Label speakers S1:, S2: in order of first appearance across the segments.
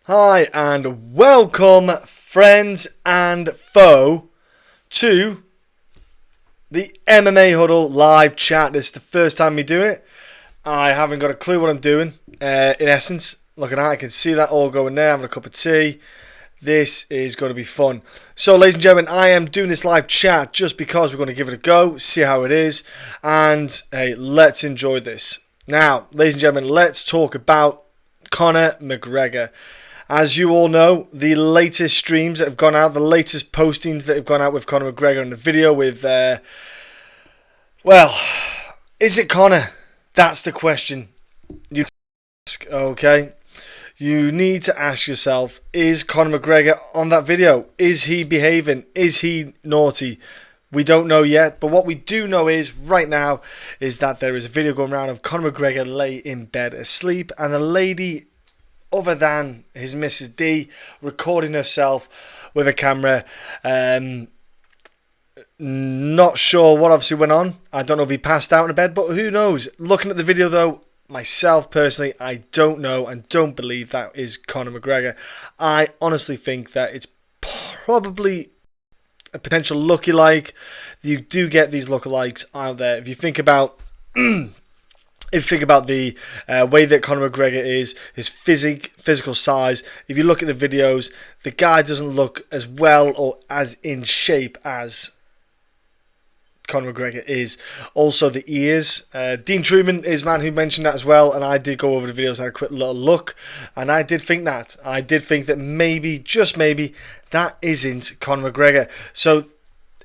S1: Hi and welcome, friends and foe, to the MMA Huddle live chat. This is the first time me doing it. I haven't got a clue what I'm doing. In essence, looking at it, I can see that all going there, having a cup of tea. This is going to be fun. So, ladies and gentlemen, I am doing this live chat just because we're going to give it a go, see how it is, and hey, let's enjoy this. Now, ladies and gentlemen, let's talk about Conor McGregor. As you all know, the latest streams that have gone out, the latest postings that have gone out with Conor McGregor and the video with, is it Conor? That's the question you ask, okay? You need to ask yourself, is Conor McGregor on that video? Is he behaving? Is he naughty? We don't know yet, but what we do know is, right now, is that there is a video going around of Conor McGregor lay in bed asleep, and the lady other than his Mrs. D recording herself with a camera. Not sure what obviously went on. I don't know if he passed out in bed, but who knows? Looking at the video though, myself personally, I don't know and don't believe that is Conor McGregor. I honestly think that it's probably a potential lookalike. You do get these lookalikes out there. If you think about the way that Conor McGregor is, his physical size, if you look at the videos, the guy doesn't look as well or as in shape as Conor McGregor is. Also the ears. Dean Truman is man who mentioned that as well, and I did go over the videos and had a quick little look, and I did think that. I did think that maybe, just maybe, that isn't Conor McGregor. So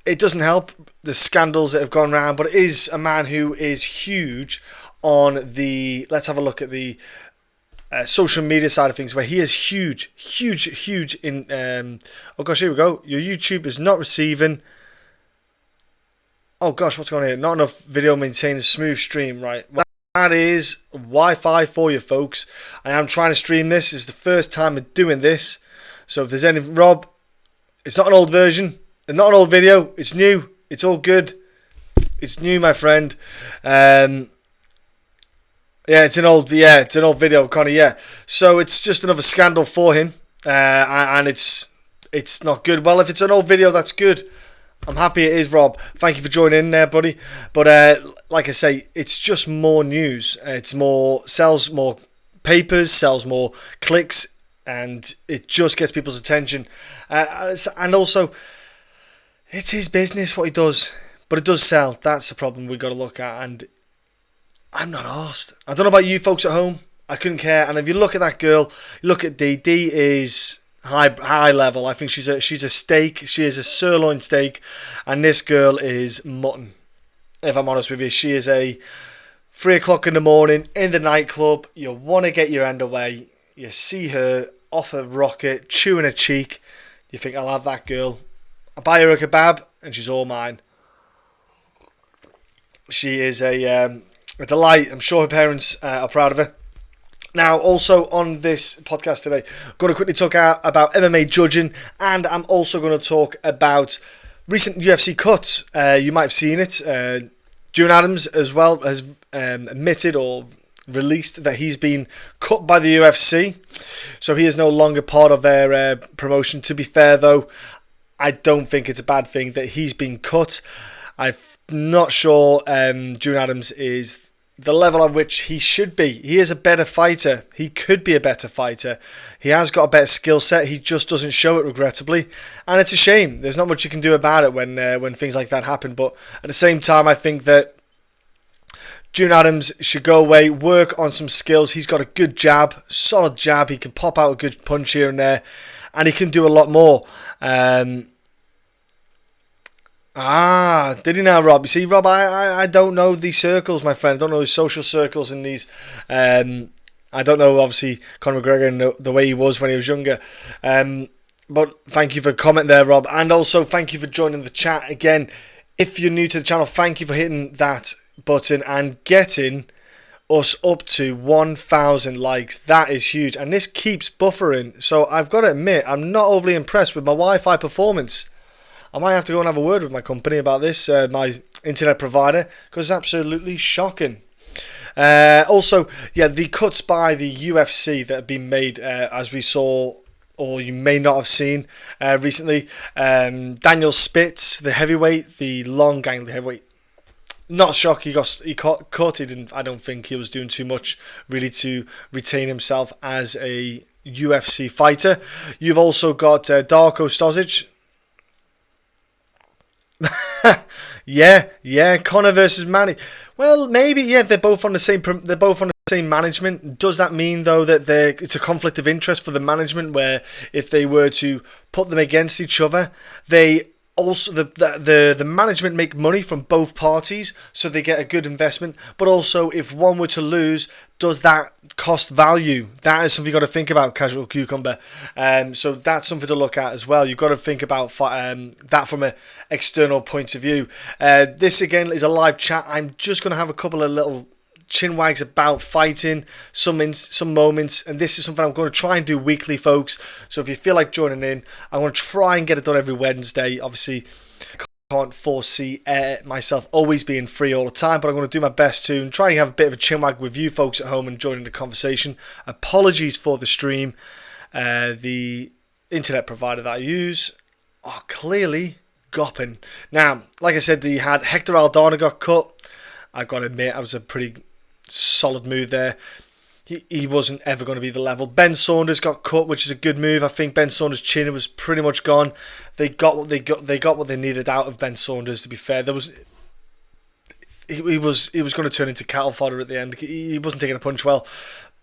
S1: it doesn't help the scandals that have gone around, but it is a man who is huge on the, let's have a look at the social media side of things, where he is huge in, oh gosh, here we go, your YouTube is not receiving, oh gosh, what's going on here, not enough video maintain a smooth stream, right, well, that is Wi-Fi for you folks. I am trying to stream this. It's the first time I'm doing this, so if there's any, Rob, it's not an old version, and not an old video, it's new, it's all good, it's new, my friend. Yeah, it's an old video, Conor. Yeah, so it's just another scandal for him, and it's not good. Well, if it's an old video, that's good. I'm happy it is, Rob. Thank you for joining in there, buddy. But like I say, it's just more news. It's more, sells more papers, sells more clicks, and it just gets people's attention. And also, it's his business what he does, but it does sell. That's the problem we've got to look at, and I'm not arsed. I don't know about you folks at home. I couldn't care. And if you look at that girl, you look at Dee. Dee is high level. I think she's a steak. She is a sirloin steak, and this girl is mutton. If I'm honest with you, she is a 3 o'clock in the morning in the nightclub. You want to get your end away. You see her off a rocket, chewing a cheek. You think, I'll have that girl. I buy her a kebab, and she's all mine. She is a delight. I'm sure her parents are proud of her. Now, also on this podcast today, I'm going to quickly talk about MMA judging, and I'm also going to talk about recent UFC cuts. You might have seen it. June Adams as well has admitted or released that he's been cut by the UFC, so he is no longer part of their promotion. To be fair, though, I don't think it's a bad thing that he's been cut. I'm not sure June Adams is the level at which he should be. He is a better fighter. He could be a better fighter. He has got a better skill set. He just doesn't show it, regrettably. And it's a shame. There's not much you can do about it when things like that happen. But at the same time, I think that June Adams should go away, work on some skills. He's got a good jab, solid jab. He can pop out a good punch here and there. And he can do a lot more. Did he now, Rob? You see, Rob, I don't know these circles, my friend. I don't know these social circles and these. I don't know, obviously, Conor McGregor and the way he was when he was younger. But thank you for commenting there, Rob. And also, thank you for joining the chat. Again, if you're new to the channel, thank you for hitting that button and getting us up to 1,000 likes. That is huge. And this keeps buffering. So I've got to admit, I'm not overly impressed with my Wi-Fi performance. I might have to go and have a word with my company about this, my internet provider, because it's absolutely shocking. Also, yeah, the cuts by the UFC that have been made, as we saw, or you may not have seen recently. Daniel Spitz, the heavyweight, the long gangly heavyweight. Not shocked he caught cut. He didn't. I don't think he was doing too much really to retain himself as a UFC fighter. You've also got Darko Stosic. yeah, Conor versus Manny. Well, maybe they're both on the same. They're both on the same management. Does that mean though that it's a conflict of interest for the management, where if they were to put them against each other, they also the management make money from both parties, so they get a good investment. But also, if one were to lose, does that cost value? That is something you've got to think about, Casual Cucumber. So that's something to look at as well. You've got to think about that from an external point of view. This again is a live chat. I'm just going to have a couple of little chin wags about fighting, some moments, and this is something I'm going to try and do weekly, folks. So if you feel like joining in, I'm going to try and get it done every Wednesday. Obviously, can't foresee myself always being free all the time, but I'm going to do my best to and try and have a bit of a chin wag with you folks at home and joining the conversation. Apologies for the stream. The internet provider that I use are clearly gopping. Now, like I said, they had Hector Aldana got cut. I got to admit, that was a pretty solid move there. He wasn't ever going to be the level. Ben Saunders got cut, which is a good move. I think Ben Saunders' chin was pretty much gone. They got what they needed out of Ben Saunders. To be fair, he was going to turn into cattle fodder at the end. He wasn't taking a punch well.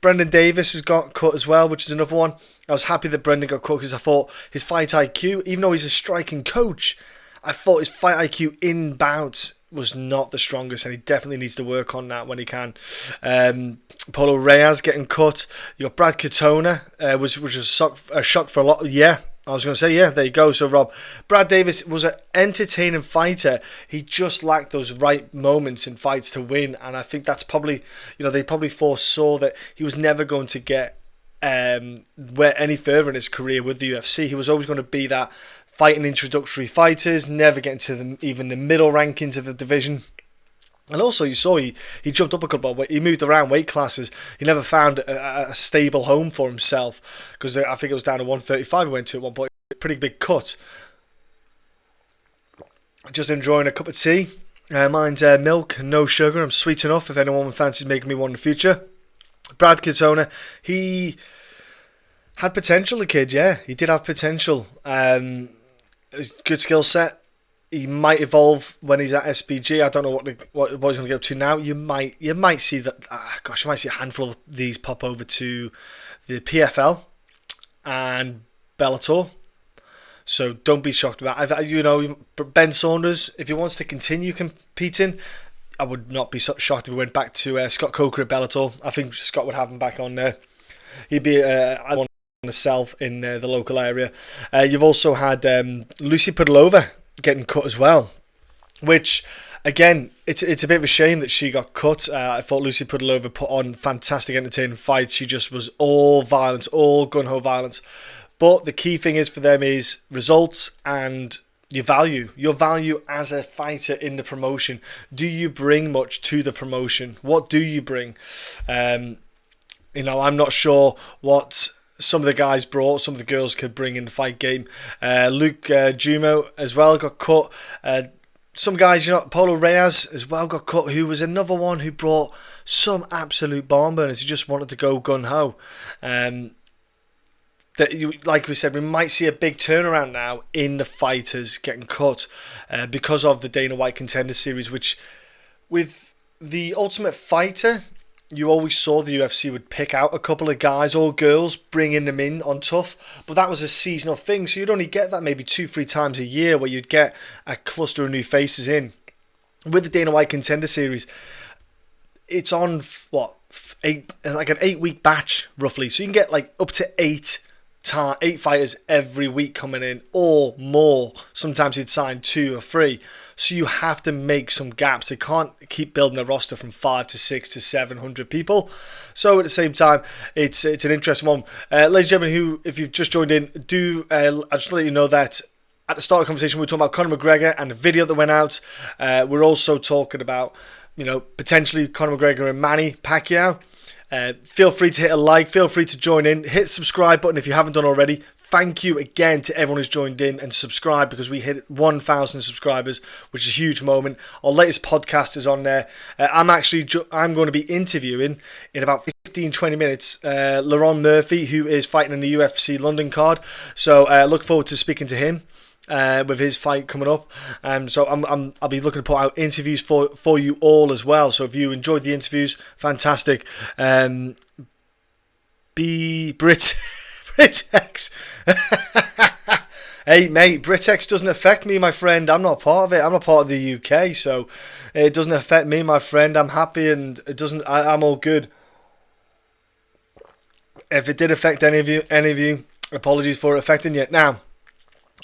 S1: Brendan Davis has got cut as well, which is another one. I was happy that Brendan got cut because I thought his fight IQ, even though he's a striking coach, I thought his fight IQ in bouts was not the strongest, and he definitely needs to work on that when he can. Paulo Reyes getting cut. You got Brad Katona, which was a shock for a lot. Yeah, I was going to say, yeah, there you go. So, Rob, Brad Davis was an entertaining fighter. He just lacked those right moments in fights to win, and I think that's probably, they probably foresaw that he was never going to get any further in his career with the UFC. He was always going to be that fighting introductory fighters, never getting to even the middle rankings of the division. And also, you saw he jumped up a couple. He moved around weight classes. He never found a stable home for himself, because I think it was down to 135 he went to at one point. Pretty big cut. Just enjoying a cup of tea. Mine's milk, no sugar. I'm sweet enough if anyone fancies making me one in the future. Brad Katona, he had potential, the kid, yeah. He did have potential. Good skill set. He might evolve when he's at SBG. I don't know what he's going to get up to now. You might see that. You might see a handful of these pop over to the PFL and Bellator. So don't be shocked with that. Ben Saunders, if he wants to continue competing, I would not be shocked if he went back to Scott Coker at Bellator. I think Scott would have him back on there. He'd be on the south in the local area. You've also had Lucy Pudlova getting cut as well, which again, it's a bit of a shame that she got cut. I thought Lucy Pudlova put on fantastic, entertaining fights. She just was all violence, all gun-ho violence. But the key thing is for them is results and your value as a fighter in the promotion. Do you bring much to the promotion? What do you bring? I'm not sure what some of the guys brought, some of the girls could bring in the fight game. Luke Jumo as well got cut. Some guys, Paulo Reyes as well got cut, who was another one who brought some absolute barn burners. He just wanted to go gun-ho. Like we said, we might see a big turnaround now in the fighters getting cut because of the Dana White Contender Series, which with the Ultimate Fighter, you always saw the UFC would pick out a couple of guys or girls, bringing them in on tough, but that was a seasonal thing, so you'd only get that maybe 2-3 times a year where you'd get a cluster of new faces in. With the Dana White Contender Series, it's on like an 8-week batch roughly, so you can get like up to 8 fighters every week coming in or more. Sometimes you'd sign 2 or 3, so you have to make some gaps. They can't keep building a roster from 5 to 6 to 700 people. So at the same time, it's an interesting one. Ladies and gentlemen, if you've just joined in, I'll just let you know that at the start of the conversation we were talking about Conor McGregor and the video that went out. We're also talking about potentially Conor McGregor and Manny Pacquiao. Feel free to hit a like, feel free to join in, hit the subscribe button if you haven't done already. Thank you again to everyone who's joined in and subscribed, because we hit 1,000 subscribers, which is a huge moment. Our latest podcast is on there. I'm going to be interviewing in about 15-20 minutes Laron Murphy, who is fighting in the UFC London card. So look forward to speaking to him with his fight coming up. So I'll be looking to put out interviews for you all as well. So if you enjoyed the interviews, fantastic. Be Britex. Hey mate, Britex doesn't affect me, my friend. I'm not part of it. I'm not part of the UK, so it doesn't affect me, my friend. I'm happy, and it doesn't. I'm all good. If it did affect any of you, apologies for it affecting you. Now,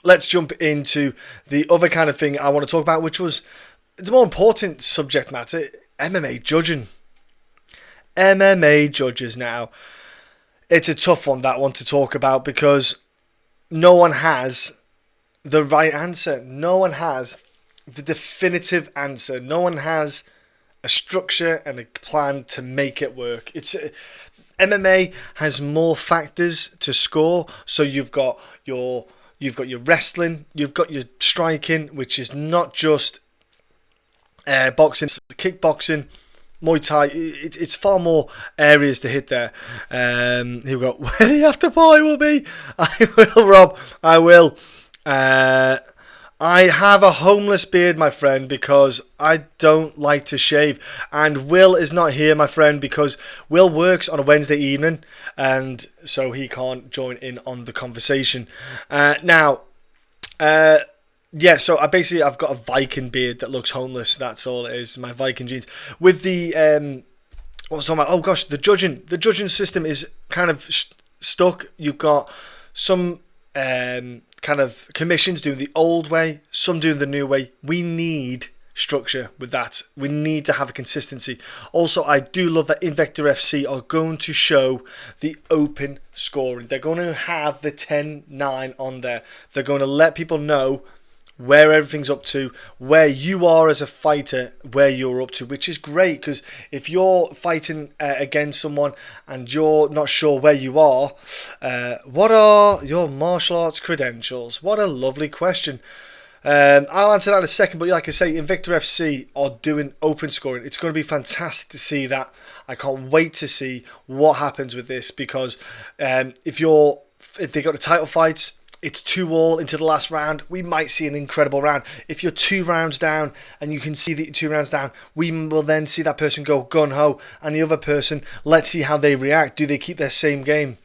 S1: let's jump into the other kind of thing I want to talk about, which was the more important subject matter: MMA judging. MMA judges now. It's a tough one, that one, to talk about, because no one has the right answer. No one has the definitive answer. No one has a structure and a plan to make it work. MMA has more factors to score. So you've got your wrestling, you've got your striking, which is not just boxing, kickboxing, Muay Thai. It's far more areas to hit there. Here we go. Where the after party will be. I will, Rob. I will. I have a homeless beard, my friend, because I don't like to shave. And Will is not here, my friend, because Will works on a Wednesday evening, and so he can't join in on the conversation. Yeah, so I've got a Viking beard that looks homeless. That's all it is. My Viking jeans. With the what was I talking about? Oh gosh, the judging system is kind of stuck. You've got some kind of commissions doing the old way, some doing the new way. We need structure with that. We need to have a consistency. Also, I do love that Invictor FC are going to show the open scoring. They're going to have the 10-9 on there. They're going to let people know where everything's up to, where you are as a fighter, where you're up to, which is great, because if you're fighting against someone and you're not sure where you are, what are your martial arts credentials? What a lovely question. I'll answer that in a second, but like I say, Invictor FC are doing open scoring. It's going to be fantastic to see that. I can't wait to see what happens with this, because if they got the title fights, it's 2-2 into the last round, we might see an incredible round. If you're 2 rounds down and you can see the 2 rounds down, we will then see that person go gun-ho, and the other person, let's see how they react. Do they keep their same game?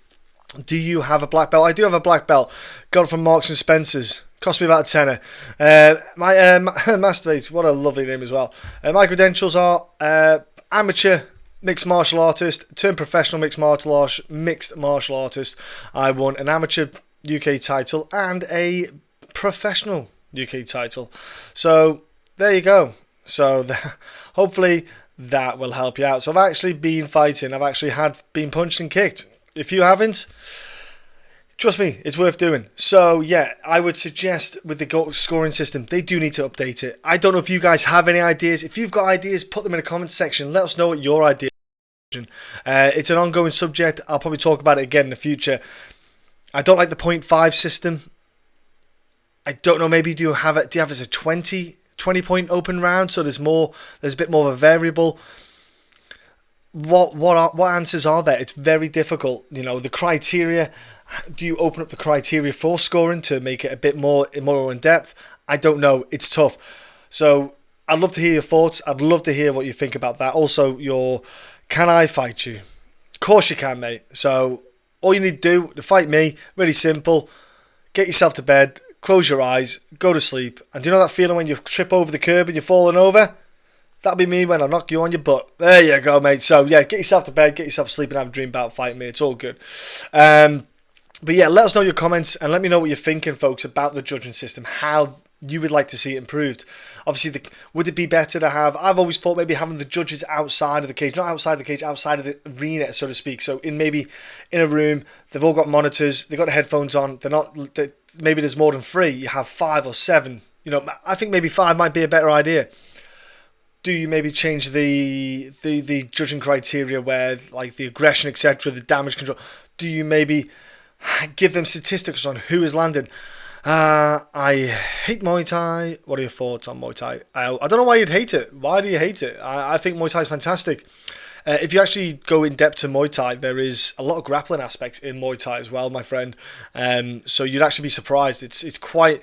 S1: Do you have a black belt? I do have a black belt. Got it from Marks and Spencer's. Cost me about a tenner. My Masturbate, what a lovely name as well. My credentials are amateur mixed martial artist, turned professional mixed martial artist. I won an amateur UK title and a professional UK title. So there you go. So hopefully that will help you out. So I've actually been fighting. I've actually been punched and kicked. If you haven't, trust me, it's worth doing. So yeah, I would suggest with the scoring system, they do need to update it. I don't know if you guys have any ideas. If you've got ideas, put them in the comments section. Let us know what your idea is. It's an ongoing subject. I'll probably talk about it again in the future. I don't like the 0.5 system. I don't know, maybe do you have it as a 20 point open round, so there's a bit more of a variable. What answers are there? It's very difficult. The criteria, do you open up the criteria for scoring to make it a bit more in depth? I don't know. It's tough. So I'd love to hear your thoughts. I'd love to hear what you think about that. Also, can I fight you? Of course you can, mate. So all you need to do to fight me, really simple. Get yourself to bed, close your eyes, go to sleep. And do you know that feeling when you trip over the curb and you're falling over? That'll be me when I knock you on your butt. There you go, mate. So yeah, get yourself to bed, get yourself to sleep, and have a dream about fighting me. It's all good. But yeah, let us know your comments and let me know what you're thinking, folks, about the judging system. How you would like to see it improved. Obviously, would it be better to have, I've always thought maybe having the judges outside of the cage, not outside the cage, outside of the arena, so to speak. So maybe in a room, they've all got monitors, they've got the headphones on, maybe there's more than 3, you have 5 or 7. I think maybe 5 might be a better idea. Do you maybe change the judging criteria where like the aggression, etc., the damage control? Do you maybe give them statistics on who is landing? I hate Muay Thai. What are your thoughts on Muay Thai? I don't know why you'd hate it. Why do you hate it? I think Muay Thai is fantastic. If you actually go in depth to Muay Thai, there is a lot of grappling aspects in Muay Thai as well, my friend. So you'd actually be surprised. It's quite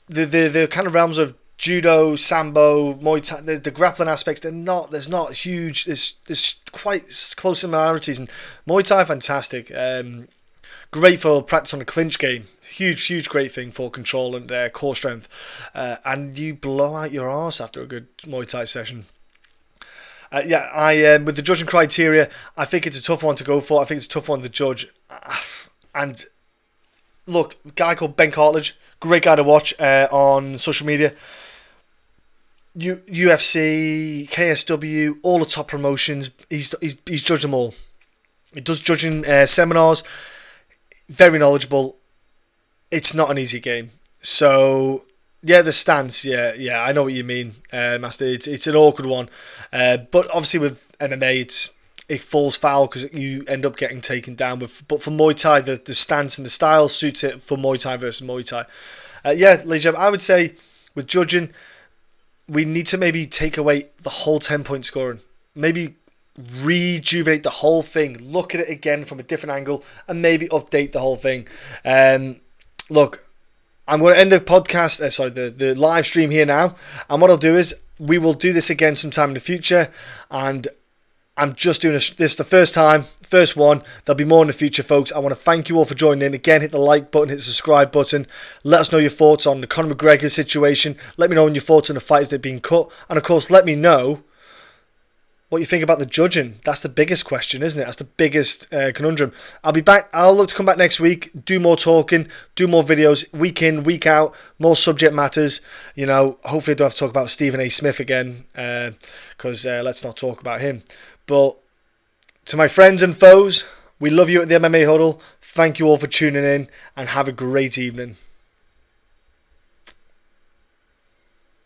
S1: the kind of realms of judo, sambo, Muay Thai. The grappling aspects. There's not huge. There's quite close similarities. And Muay Thai, fantastic. Great for practice on a clinch game. Huge, great thing for control and core strength. And you blow out your arse after a good Muay Thai session. With the judging criteria, I think it's a tough one to go for. I think it's a tough one to judge. And look, a guy called Ben Cartledge, great guy to watch on social media. UFC, KSW, all the top promotions. He's judged them all. He does judging seminars. Very knowledgeable. It's not an easy game. So yeah, the stance. Yeah, I know what you mean, Master. It's an awkward one, but obviously with MMA, it falls foul because you end up getting taken down. But for Muay Thai, the stance and the style suits it for Muay Thai versus Muay Thai. Ladies and gentlemen, I would say with judging, we need to maybe take away the whole 10-point scoring. Maybe rejuvenate the whole thing. Look at it again from a different angle and maybe update the whole thing. Look, I'm going to end the podcast, the live stream here now. And what I'll do is we will do this again sometime in the future. And I'm just doing this the first one. There'll be more in the future, folks. I want to thank you all for joining in. Again, hit the like button, hit the subscribe button. Let us know your thoughts on the Conor McGregor situation. Let me know your thoughts on the fights that have been cut. And of course, let me know what you think about the judging. That's the biggest question, isn't it? That's the biggest conundrum. I'll be back. I'll look to come back next week, do more talking, do more videos, week in, week out, more subject matters. You know, hopefully I don't have to talk about Stephen A. Smith again, because let's not talk about him. But to my friends and foes, we love you at the MMA Huddle. Thank you all for tuning in, and have a great evening.